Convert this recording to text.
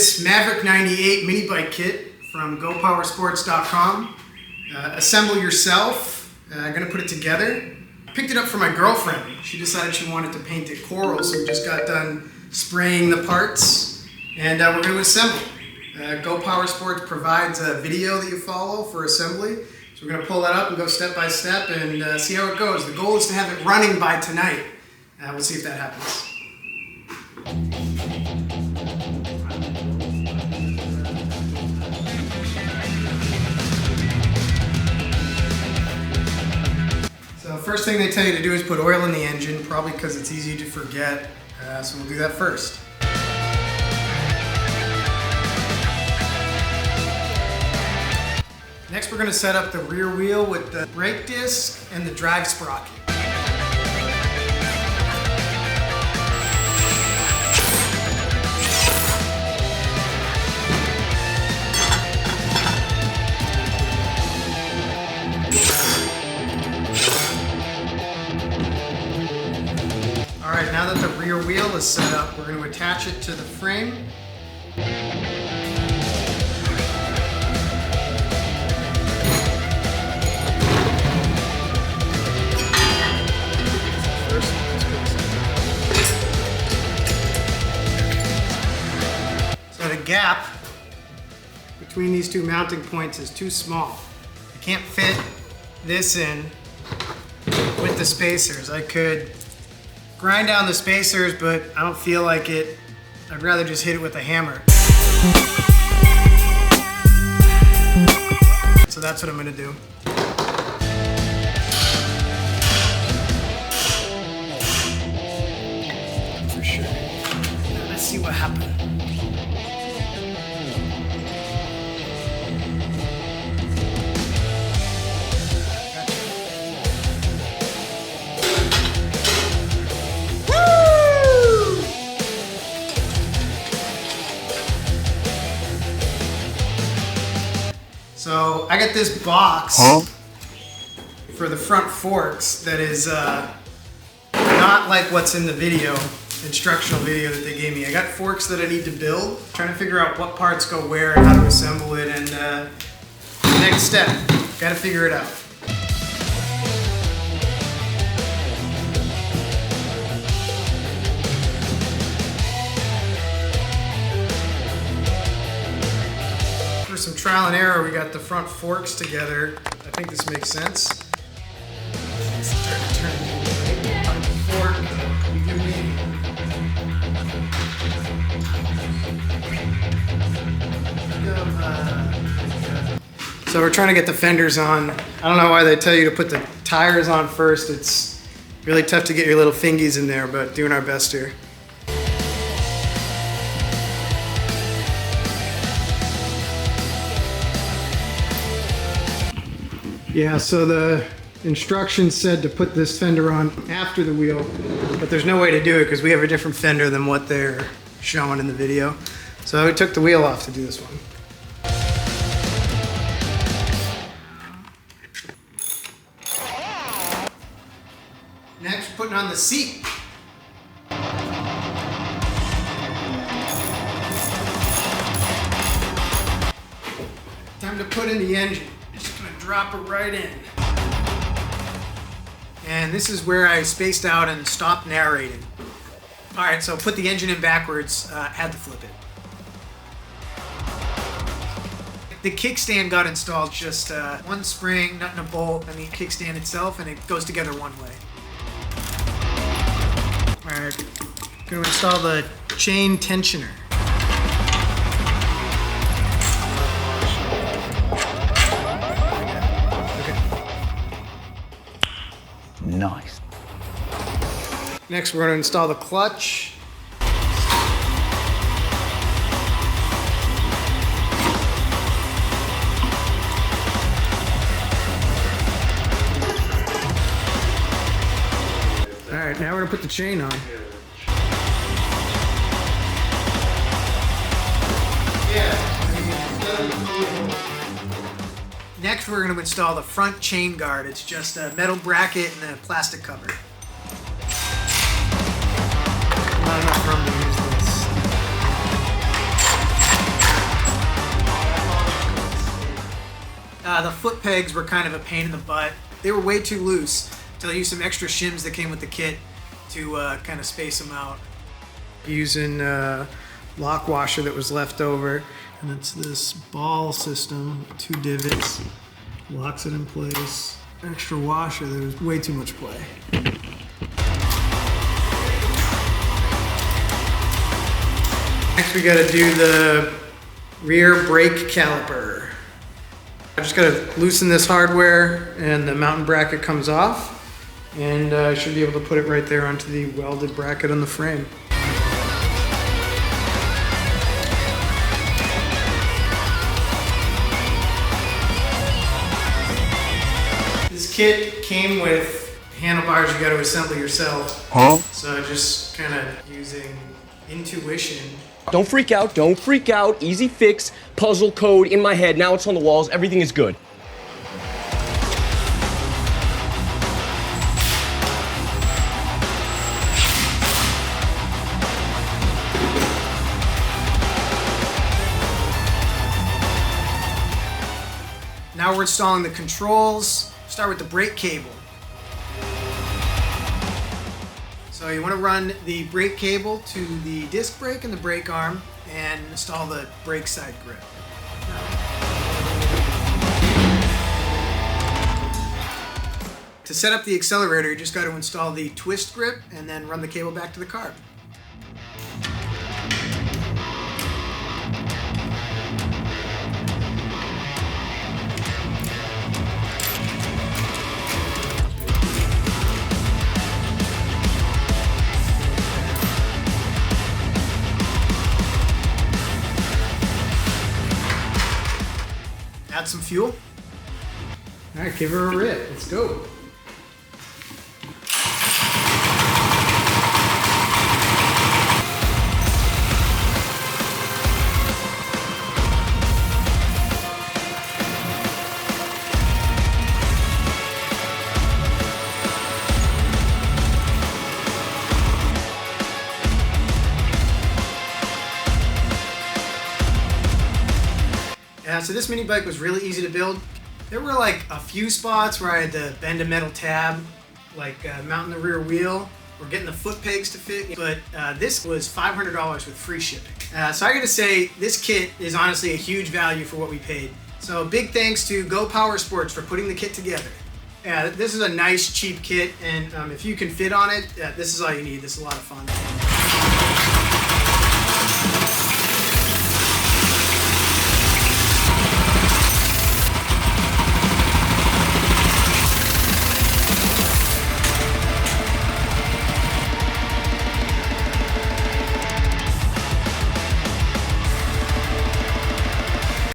this Maverick 98 mini bike kit from GoPowersports.com. Assemble yourself. I'm gonna put it together. I picked it up for my girlfriend. She decided she wanted to paint it coral, so we just got done spraying the parts, and we're gonna assemble. GoPowersports provides a video that you follow for assembly. So we're gonna pull that up and go step by step and see how it goes. The goal is to have it running by tonight. We'll see if that happens. So first thing they tell you to do is put oil in the engine, probably because it's easy to forget. So we'll do that first. Next we're going to set up the rear wheel with the brake disc and the drive sprocket. Alright, now that the rear wheel is set up, we're going to attach it to the frame. So the gap between these two mounting points is too small. I can't fit this in with the spacers. I could grind down the spacers, but I don't feel like it. I'd rather just hit it with a hammer. So that's what I'm gonna do. For sure. Now let's see what happens. So I got this box for the front forks that is not like what's in the video, instructional video that they gave me. I got forks that I need to build, trying to figure out what parts go where and how to assemble it, and the next step, gotta figure it out. For some trial and error, we got the front forks together. I think this makes sense. Start to turn the fork. You give me. So we're trying to get the fenders on. I don't know why they tell you to put the tires on first. It's really tough to get your little fingies in there, but doing our best here. Yeah, so the instructions said to put this fender on after the wheel, but there's no way to do it because we have a different fender than what they're showing in the video. So we took the wheel off to do this one. Next, we're putting on the seat. Time to put in the engine. Drop it right in. And this is where I spaced out and stopped narrating. All right, so put the engine in backwards, had to flip it. The kickstand got installed, just one spring, nut and a bolt, and the kickstand itself, and it goes together one way. All right, gonna install the chain tensioner. Nice. Next, we're going to install the clutch. All right, now we're going to put the chain on. Next, we're going to install the front chain guard. It's just a metal bracket and a plastic cover. Not enough room to use this. The foot pegs were kind of a pain in the butt. They were way too loose, so I used some extra shims that came with the kit to kind of space them out. Using lock washer that was left over, and it's this ball system, 2 divots, locks it in place. Extra washer, there was way too much play. Next we gotta do the rear brake caliper. I just gotta loosen this hardware and the mounting bracket comes off, and I should be able to put it right there onto the welded bracket on the frame. This kit came with handlebars you gotta assemble yourself. So just kind of using intuition. Don't freak out, don't freak out. Easy fix, puzzle code in my head. Now it's on the walls, everything is good. Now we're installing the controls. Start with the brake cable. So you want to run the brake cable to the disc brake and the brake arm and install the brake side grip. To set up the accelerator, you just got to install the twist grip and then run the cable back to the carb. Add some fuel. All right, give her a rip. Let's go. So this mini bike was really easy to build. There were like a few spots where I had to bend a metal tab, like mounting the rear wheel or getting the foot pegs to fit, but this was $500 with free shipping. So I gotta say, this kit is honestly a huge value for what we paid. So big thanks to Go Power Sports for putting the kit together. This is a nice, cheap kit, and if you can fit on it, this is all you need. This is a lot of fun.